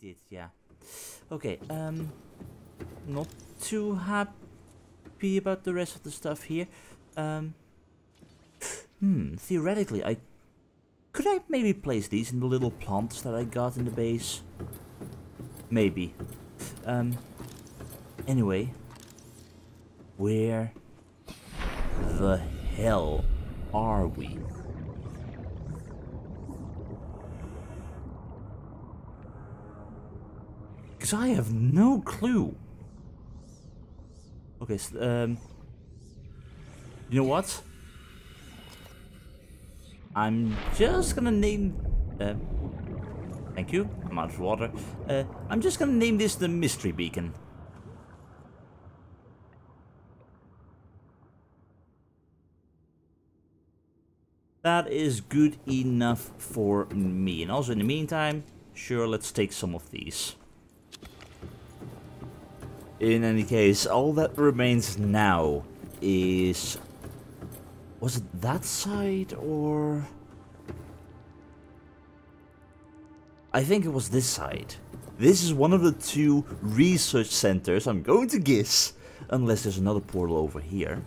did, yeah. Okay, not too happy about the rest of the stuff here. Theoretically, could I maybe place these in the little plants that I got in the base? Maybe. Anyway, where the hell are we? Because I have no clue. Okay, so, you know what? I'm just gonna name... thank you, I'm out of water. I'm just gonna name this the Mystery Beacon. That is good enough for me. And also in the meantime, sure, let's take some of these. In any case, all that remains now is... Was it that side or... I think it was this side. This is one of the two research centers, I'm going to guess. Unless there's another portal over here.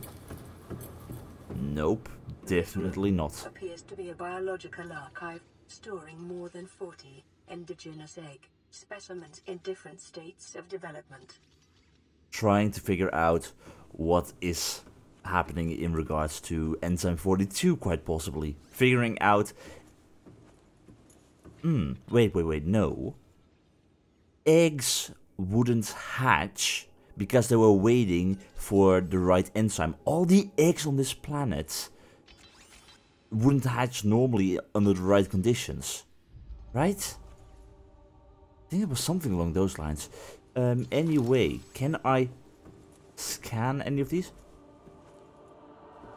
Nope, definitely not. Appears to be a biological archive storing more than 40 indigenous egg specimens in different states of development. Trying to figure out what is happening in regards to Enzyme 42, quite possibly. Figuring out... wait, no. Eggs wouldn't hatch because they were waiting for the right enzyme. All the eggs on this planet wouldn't hatch normally under the right conditions. Right? I think it was something along those lines. Anyway, can I scan any of these?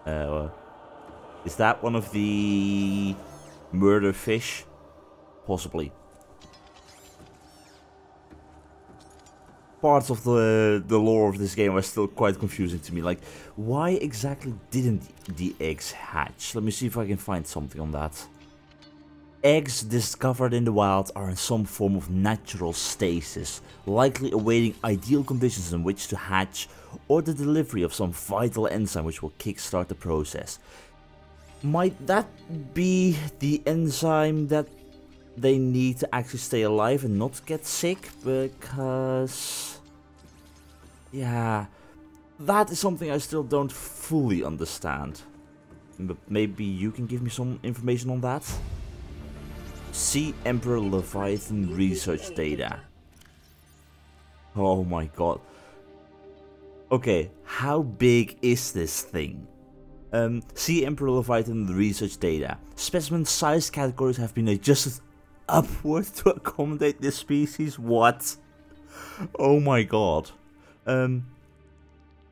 Is that one of the murder fish? Possibly. Parts of the lore of this game are still quite confusing to me. Like, why exactly didn't the eggs hatch? Let me see if I can find something on that. Eggs discovered in the wild are in some form of natural stasis, likely awaiting ideal conditions in which to hatch or the delivery of some vital enzyme which will kickstart the process. Might that be the enzyme that they need to actually stay alive and not get sick? Because... yeah, that is something I still don't fully understand. But maybe you can give me some information on that? See Emperor Leviathan research data. Oh my god. Okay, how big is this thing? See Emperor Leviathan research data. Specimen size categories have been adjusted upward to accommodate this species. What? Oh my god.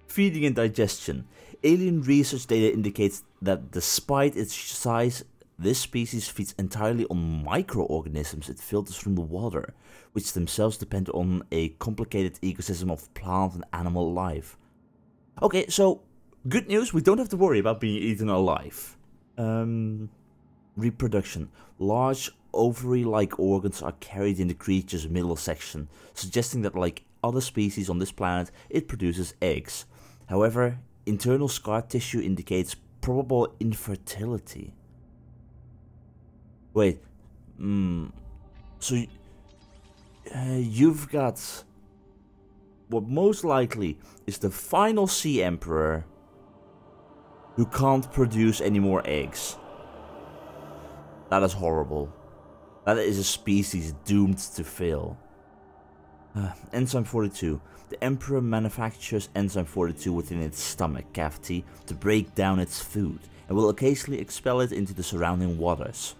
Feeding and digestion. Alien research data indicates that despite its size, this species feeds entirely on microorganisms it filters from the water, which themselves depend on a complicated ecosystem of plant and animal life. Okay, so good news, we don't have to worry about being eaten alive. Reproduction. Large ovary-like organs are carried in the creature's middle section, suggesting that like other species on this planet, it produces eggs. However, internal scar tissue indicates probable infertility. Wait, so you've got what most likely is the final Sea Emperor who can't produce any more eggs. That is horrible. That is a species doomed to fail. Enzyme 42. The Emperor manufactures Enzyme 42 within its stomach cavity to break down its food, and will occasionally expel it into the surrounding waters.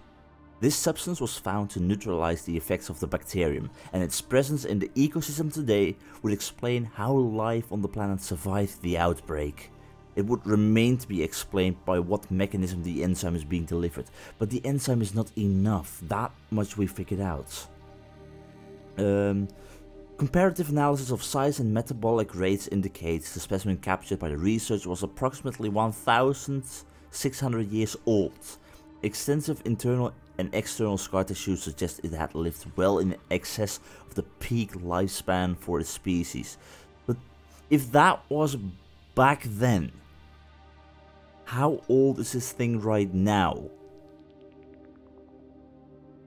This substance was found to neutralize the effects of the bacterium, and its presence in the ecosystem today would explain how life on the planet survived the outbreak. It would remain to be explained by what mechanism the enzyme is being delivered, but the enzyme is not enough, that much we figured out. Comparative analysis of size and metabolic rates indicates the specimen captured by the research was approximately 1,600 years old. Extensive internal an external scar tissue suggests it had lived well in excess of the peak lifespan for the species. But if that was back then, how old is this thing right now?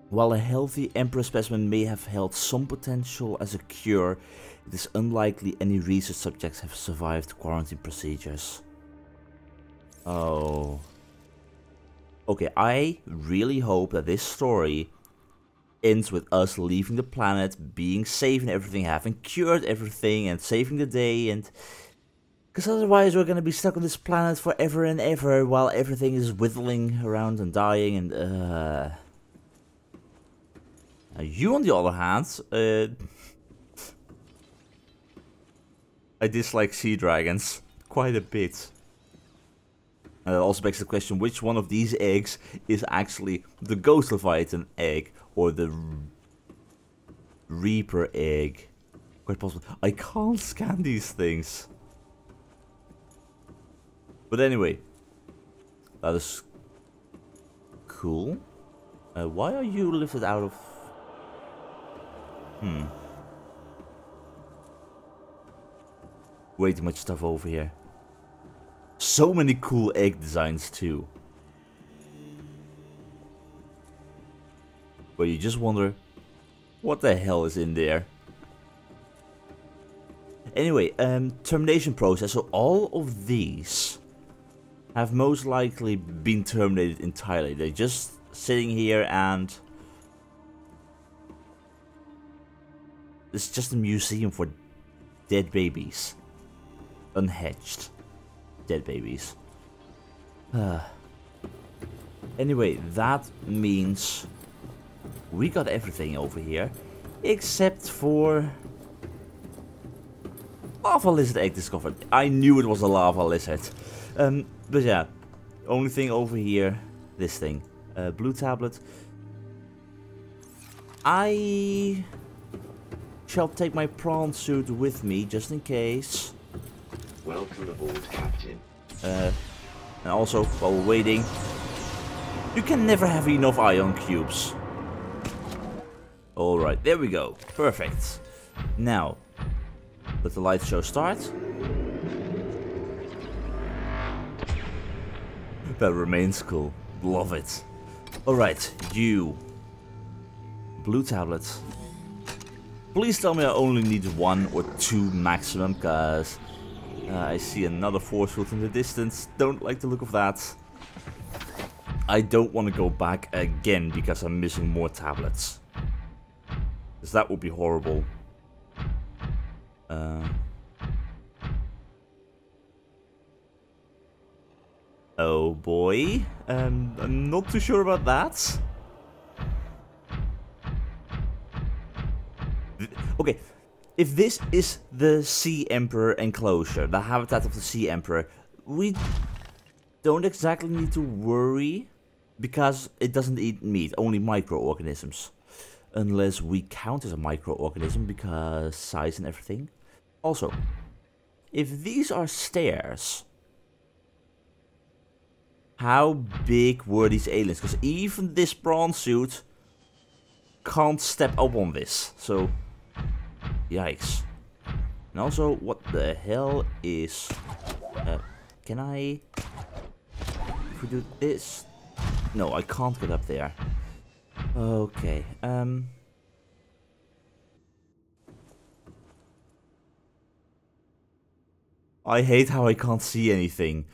While a healthy Emperor specimen may have held some potential as a cure, it is unlikely any research subjects have survived quarantine procedures. Oh. Okay, I really hope that this story ends with us leaving the planet, being safe and everything, having cured everything and saving the day, and... because otherwise we're gonna be stuck on this planet forever and ever while everything is whittling around and dying and you, on the other hand, I dislike sea dragons quite a bit. It also begs the question, which one of these eggs is actually the Ghost Leviathan egg or the Reaper egg? Quite possible. I can't scan these things. But anyway, that is cool. Why are you lifted out of... Way too much stuff over here. So many cool egg designs too. But you just wonder, what the hell is in there? Anyway, termination process. So all of these have most likely been terminated entirely. They're just sitting here and... it's just a museum for dead babies. Unhatched dead babies. Anyway, that means we got everything over here except for lava lizard egg discovered. I knew it was a lava lizard. But yeah, only thing over here, this thing, blue tablet. I shall take my prawn suit with me just in case. Welcome aboard, Captain. And also, while we're waiting, you can never have enough ion cubes. Alright, there we go. Perfect. Now, let the light show start. That remains cool. Love it. Alright, you. Blue tablet. Please tell me I only need 1 or 2 maximum, because I see another force field in the distance. Don't like the look of that. I don't want to go back again because I'm missing more tablets. Because that would be horrible. Oh boy. I'm not too sure about that. Okay, if this is the Sea Emperor Enclosure, the habitat of the Sea Emperor, we don't exactly need to worry because it doesn't eat meat, only microorganisms. Unless we count as a microorganism because size and everything. Also, if these are stairs, how big were these aliens? Because even this prawn suit can't step up on this, so... yikes. And also, what the hell is... can I... if we do this... no, I can't get up there. Okay, I hate how I can't see anything.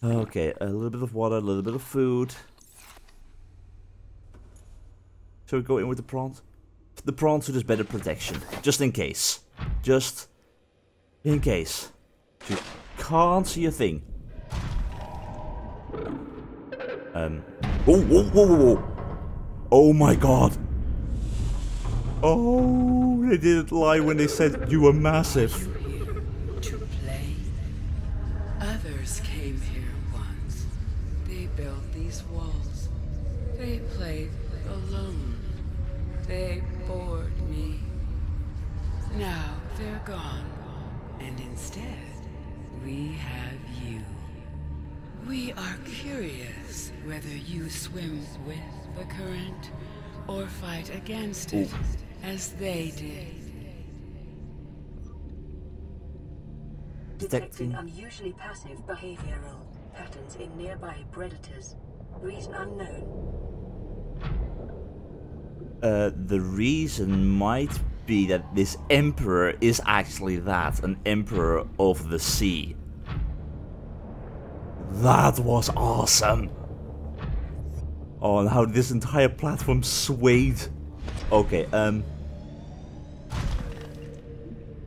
Okay, a little bit of water, a little bit of food. Shall we go in with the prawns? The prawn suit is better protection, just in case. Just in case. You can't see a thing. Whoa. Oh my god. Oh, they didn't lie when they said you were massive. To play. Others came here once. They built these walls. They played alone. They bored me. Now they're gone. And instead, we have you. We are curious whether you swim with the current or fight against it as they did. Detecting unusually passive behavioral patterns in nearby predators. Reason unknown. The reason might be that this Emperor is actually that, an Emperor of the Sea. That was awesome! Oh, and how this entire platform swayed. Okay,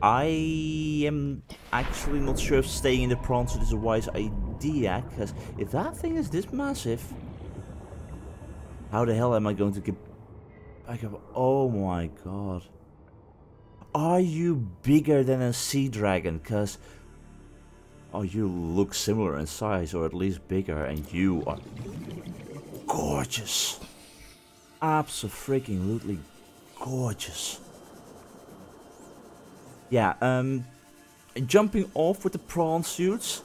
I am actually not sure if staying in the prawn suit is a wise idea, because if that thing is this massive, how the hell am I going to get back up? Oh my god. Are you bigger than a sea dragon? Because, oh, you look similar in size, or at least bigger, and you are gorgeous. Abso-freaking-lutely gorgeous. Yeah, jumping off with the prawn suits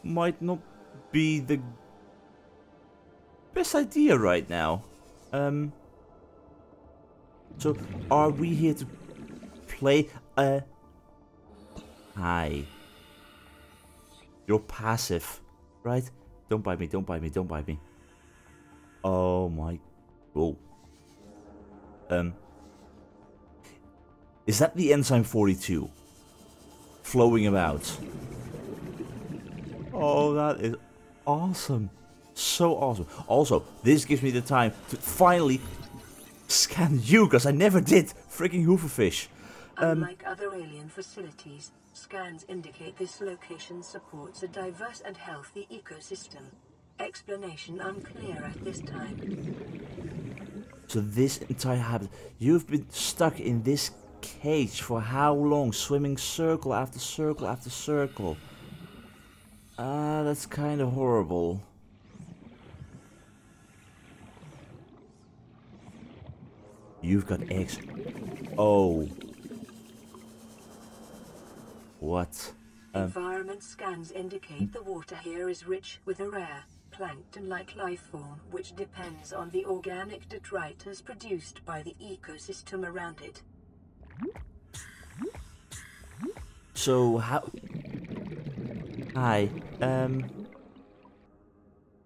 might not be the best idea right now. So, are we here to play a... Hi. You're passive, right? Don't bite me, don't bite me, don't bite me. Oh my... Whoa. Is that the Enzyme 42? Flowing about. Oh, that is awesome. So awesome. Also, this gives me the time to finally scan you, because I never did. Freaking hooverfish. Unlike other alien facilities, scans indicate this location supports a diverse and healthy ecosystem. Explanation unclear at this time. So this entire habitat, you've been stuck in this cage for how long? Swimming circle after circle after circle. That's kind of horrible. You've got eggs. Oh. What? Environment scans indicate the water here is rich with a rare, plankton-like life form which depends on the organic detritus produced by the ecosystem around it. So how... Hi,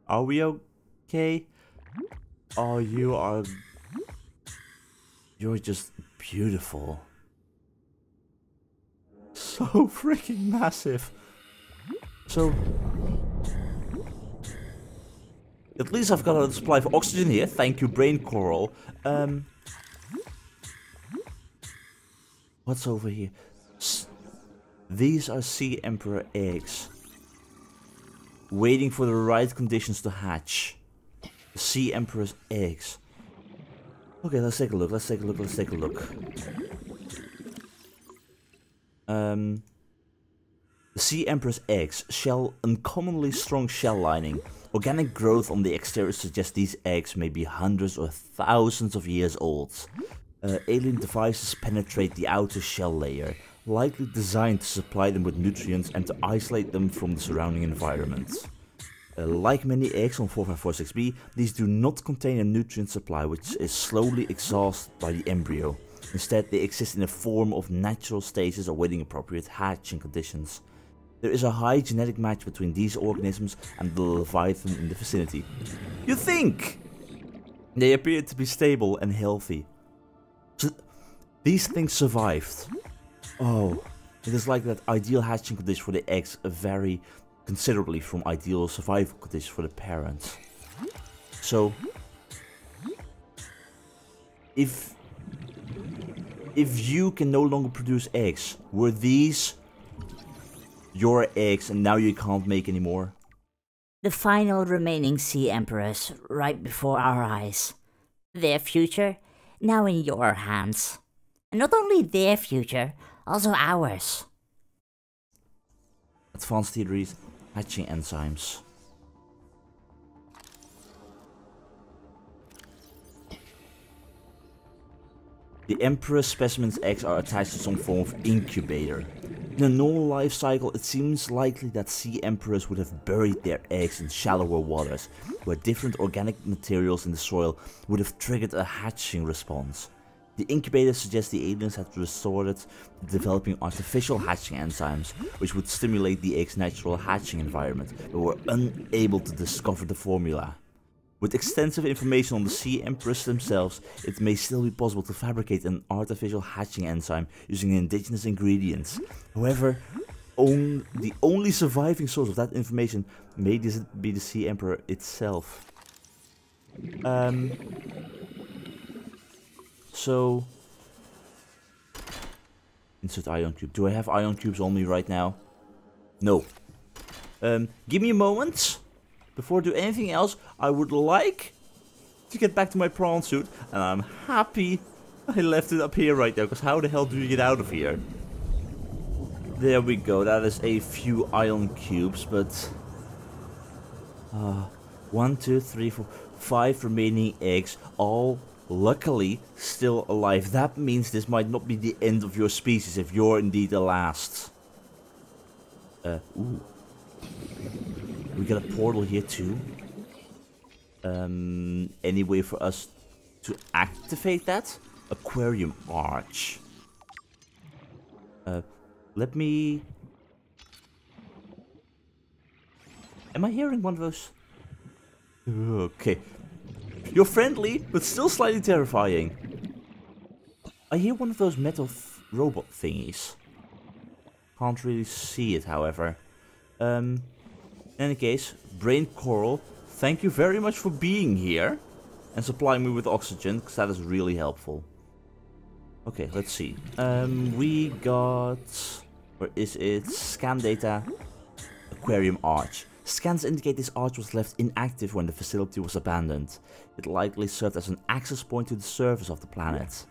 are we okay? Oh, you are... You're just beautiful. So freaking massive. So... At least I've got a supply of oxygen here. Thank you, brain coral. What's over here? These are Sea Emperor eggs. Waiting for the right conditions to hatch. The Sea Emperor's eggs. Okay, let's take a look, let's take a look, let's take a look. The Sea Emperor's eggs shell uncommonly strong shell lining. Organic growth on the exterior suggests these eggs may be hundreds or thousands of years old. Alien devices penetrate the outer shell layer, likely designed to supply them with nutrients and to isolate them from the surrounding environment. Like many eggs on 4546b, these do not contain a nutrient supply which is slowly exhausted by the embryo. Instead, they exist in a form of natural stasis awaiting appropriate hatching conditions. There is a high genetic match between these organisms and the Leviathan in the vicinity. You think? They appear to be stable and healthy. So, these things survived. Oh, it is like that ideal hatching conditions for the eggs vary considerably from ideal survival conditions for the parents. So, if you can no longer produce eggs, were these your eggs and now you can't make any more? The final remaining Sea Emperors right before our eyes. Their future now in your hands. And not only their future, also ours. Advanced theories, hatching enzymes. The Emperor specimen's eggs are attached to some form of incubator. In a normal life cycle, it seems likely that sea emperors would have buried their eggs in shallower waters, where different organic materials in the soil would have triggered a hatching response. The incubator suggests the aliens had resorted to developing artificial hatching enzymes, which would stimulate the egg's natural hatching environment, but were unable to discover the formula. With extensive information on the sea emperors themselves, it may still be possible to fabricate an artificial hatching enzyme using indigenous ingredients. However, the only surviving source of that information may be the sea emperor itself. So, insert ion cube. Do I have ion cubes on me right now? No. Give me a moment. Before I do anything else, I would like to get back to my prawn suit, and I'm happy I left it up here right now, because how the hell do you get out of here? There we go, that is a few ion cubes, but 1, 2, 3, 4, 5 remaining eggs, all luckily still alive. That means this might not be the end of your species if you're indeed the last. Ooh. We got a portal here too. Any way for us to activate that? Aquarium arch. Let me... Am I hearing one of those? Okay. You're friendly, but still slightly terrifying. I hear one of those metal robot thingies. Can't really see it, however. In any case, Brain Coral, thank you very much for being here and supplying me with oxygen, because that is really helpful. Okay, let's see. We got... Where is it? Scan data. Aquarium arch. Scans indicate this arch was left inactive when the facility was abandoned. It likely served as an access point to the surface of the planet.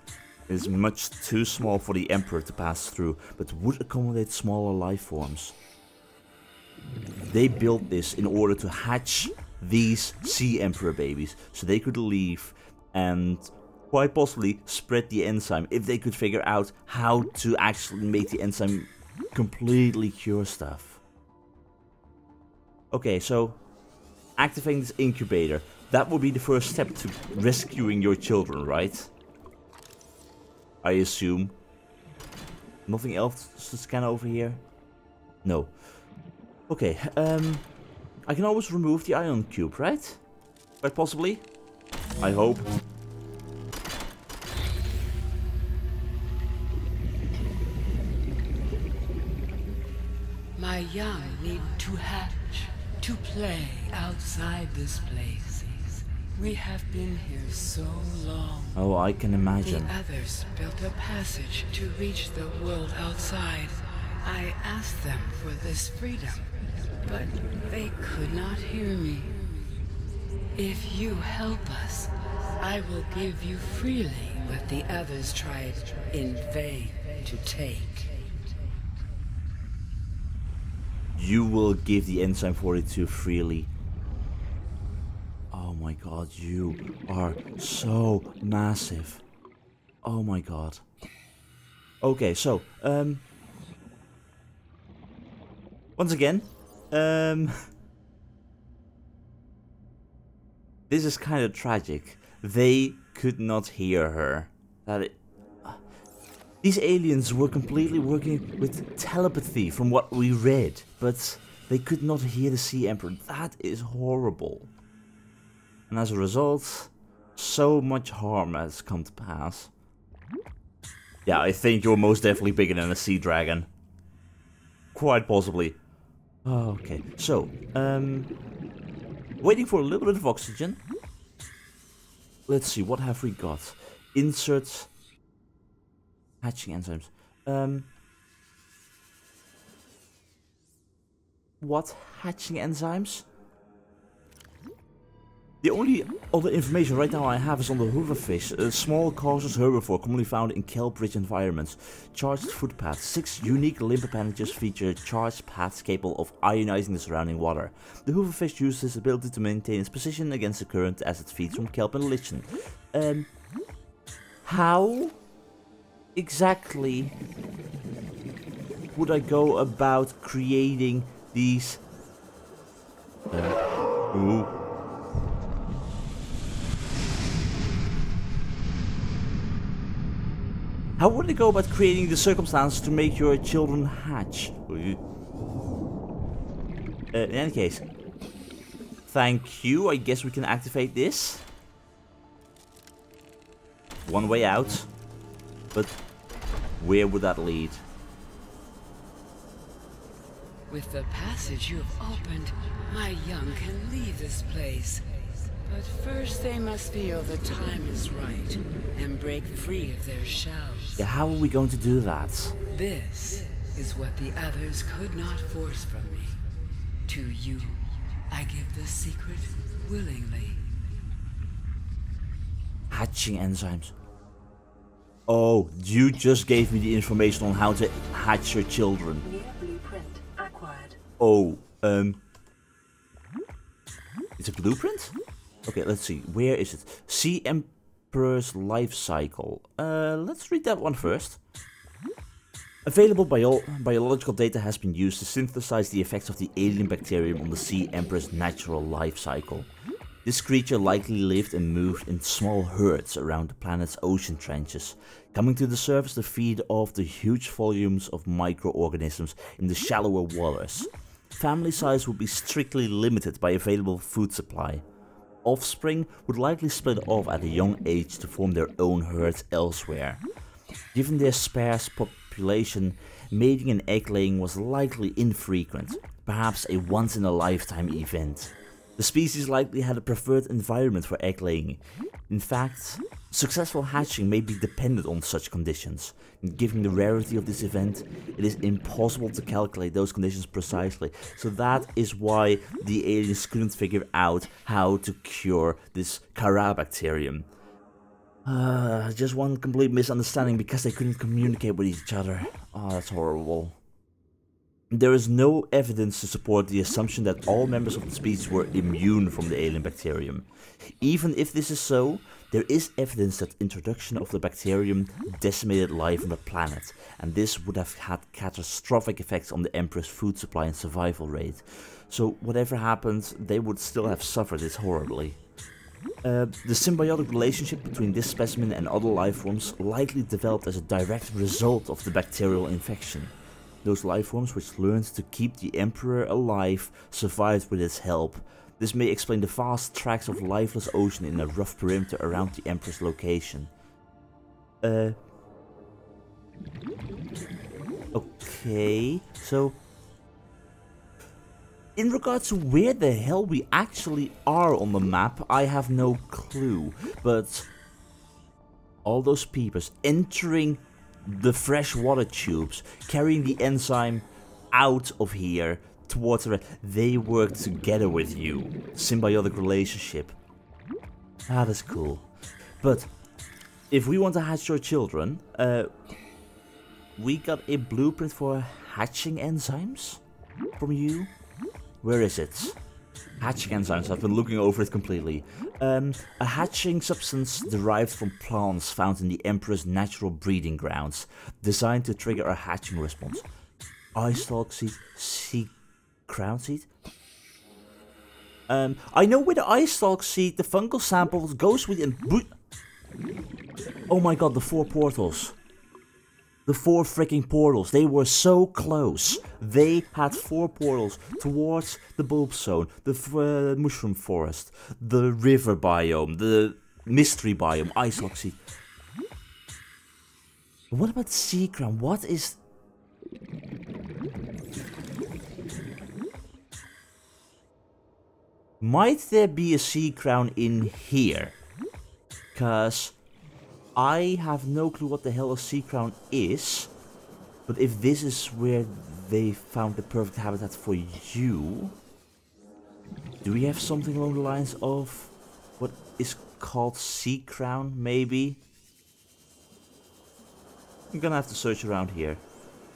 It is much too small for the Emperor to pass through, but would accommodate smaller life forms. They built this in order to hatch these Sea Emperor babies, so they could leave and quite possibly spread the enzyme if they could figure out how to actually make the enzyme completely cure stuff. Okay, so activating this incubator, that would be the first step to rescuing your children, right? I assume. Nothing else to scan over here? No. Okay, I can always remove the ion cube, right? Quite possibly. I hope. My young need to hatch, to play outside this place. We have been here so long. Oh, I can imagine. The others built a passage to reach the world outside. I asked them for this freedom, but they could not hear me. If you help us, I will give you freely what the others tried in vain to take. You will give the Enzyme 42 freely. Oh my god, you are so massive. Oh my god. Okay, so, once again, this is kind of tragic. They could not hear her. These aliens were completely working with telepathy from what we read, but they could not hear the Sea Emperor. That is horrible. And as a result, so much harm has come to pass. Yeah, I think you're most definitely bigger than a sea dragon. Quite possibly. Okay, so, waiting for a little bit of oxygen. Let's see, what have we got? Insert hatching enzymes. What hatching enzymes? The only other information right now I have is on the hoverfish, a small cautious herbivore commonly found in kelp-rich environments. Charged footpaths. 6 unique limb appendages feature charged paths capable of ionizing the surrounding water. The hoverfish uses this ability to maintain its position against the current as it feeds from kelp and lichen. How exactly would I go about creating these... Ooh. How would I go about creating the circumstances to make your children hatch? In any case, thank you. I guess we can activate this. One way out. But where would that lead? With the passage you have opened, my young can leave this place. But first they must feel the time is right and break free of their shells. Yeah, how are we going to do that? This is what the others could not force from me. To you, I give the secret willingly. Hatching enzymes. Oh, you just gave me the information on how to hatch your children. New blueprint acquired. Oh, it's a blueprint? Okay, let's see. Where is it? See Emperor's life cycle. Let's read that one first. Available biological data has been used to synthesize the effects of the alien bacterium on the Sea Emperor's natural life cycle. This creature likely lived and moved in small herds around the planet's ocean trenches, coming to the surface to feed off the huge volumes of microorganisms in the shallower waters. Family size would be strictly limited by available food supply. Offspring would likely split off at a young age to form their own herds elsewhere. Given their sparse population, mating and egg laying was likely infrequent, perhaps a once-in-a-lifetime event. The species likely had a preferred environment for egg laying. In fact, successful hatching may be dependent on such conditions. And given the rarity of this event, it is impossible to calculate those conditions precisely. So that is why the aliens couldn't figure out how to cure this Carabacterium. Just one complete misunderstanding because they couldn't communicate with each other. Oh, that's horrible. There is no evidence to support the assumption that all members of the species were immune from the alien bacterium. Even if this is so, there is evidence that introduction of the bacterium decimated life on the planet, and this would have had catastrophic effects on the Emperor's food supply and survival rate. So whatever happened, they would still have suffered this horribly. The symbiotic relationship between this specimen and other life forms likely developed as a direct result of the bacterial infection. Those life forms which learned to keep the Emperor alive survived with its help. This may explain the vast tracts of lifeless ocean in a rough perimeter around the Emperor's location. Okay, so... in regards to where the hell we actually are on the map, I have no clue. But all those peepers entering the freshwater tubes, carrying the enzyme out of here towards the they work together with you. Symbiotic relationship. Ah, that's cool. But if we want to hatch your children, we got a blueprint for hatching enzymes from you. Where is it? Hatching enzymes, I've been looking over it completely. A hatching substance derived from plants found in the Emperor's natural breeding grounds, designed to trigger a hatching response. Eye stalk seed, sea crown seed? I know where the eye stalk seed, the fungal sample goes with and... oh my god, the 4 portals. The 4 freaking portals, they were so close. They had 4 portals towards the bulb zone, the mushroom forest, the river biome, the mystery biome, ice oxy. What about sea crown? What is... might there be a sea crown in here? 'Cause I have no clue what the hell a sea crown is, but if this is where they found the perfect habitat for you, do we have something along the lines of what is called sea crown, maybe? I'm gonna have to search around here.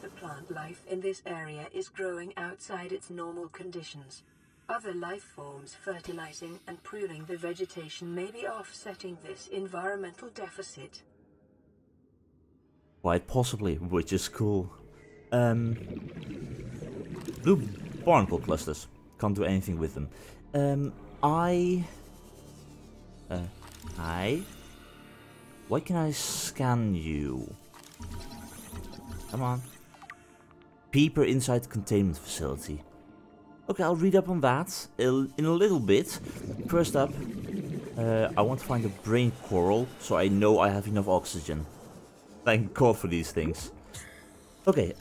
The plant life in this area is growing outside its normal conditions. Other life forms fertilizing and pruning the vegetation may be offsetting this environmental deficit. Quite possibly, which is cool. Blue barnacle clusters. Can't do anything with them. Why can I scan you? Come on. Peeper inside containment facility. Okay, I'll read up on that in a little bit. First up, I want to find a brain coral so I know I have enough oxygen. Thank God for these things. Okay,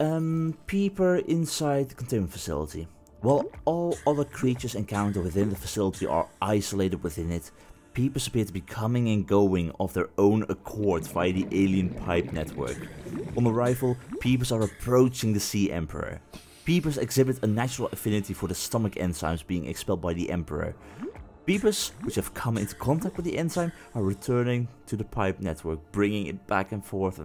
Peeper inside the containment facility. While all other creatures encountered within the facility are isolated within it, Peepers appear to be coming and going of their own accord via the alien pipe network. On arrival, Peepers are approaching the Sea Emperor. Peepers exhibit a natural affinity for the stomach enzymes being expelled by the Emperor. Peepers, which have come into contact with the enzyme, are returning to the pipe network, bringing it back and forth.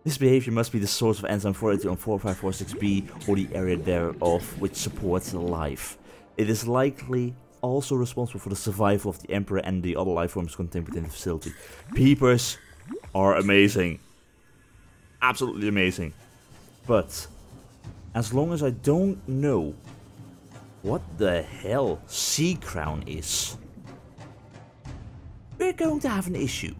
This behavior must be the source of enzyme 482 on 4546b or the area thereof which supports life. It is likely also responsible for the survival of the Emperor and the other life forms contained within the facility. Peepers are amazing. Absolutely amazing. But as long as I don't know what the hell Sea Crown is, we're going to have an issue.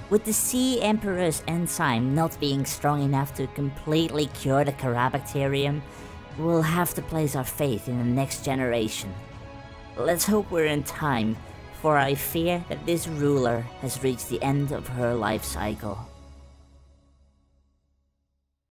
With the Sea Emperor's enzyme not being strong enough to completely cure the Carabacterium, we'll have to place our faith in the next generation. Let's hope we're in time, for I fear that this ruler has reached the end of her life cycle.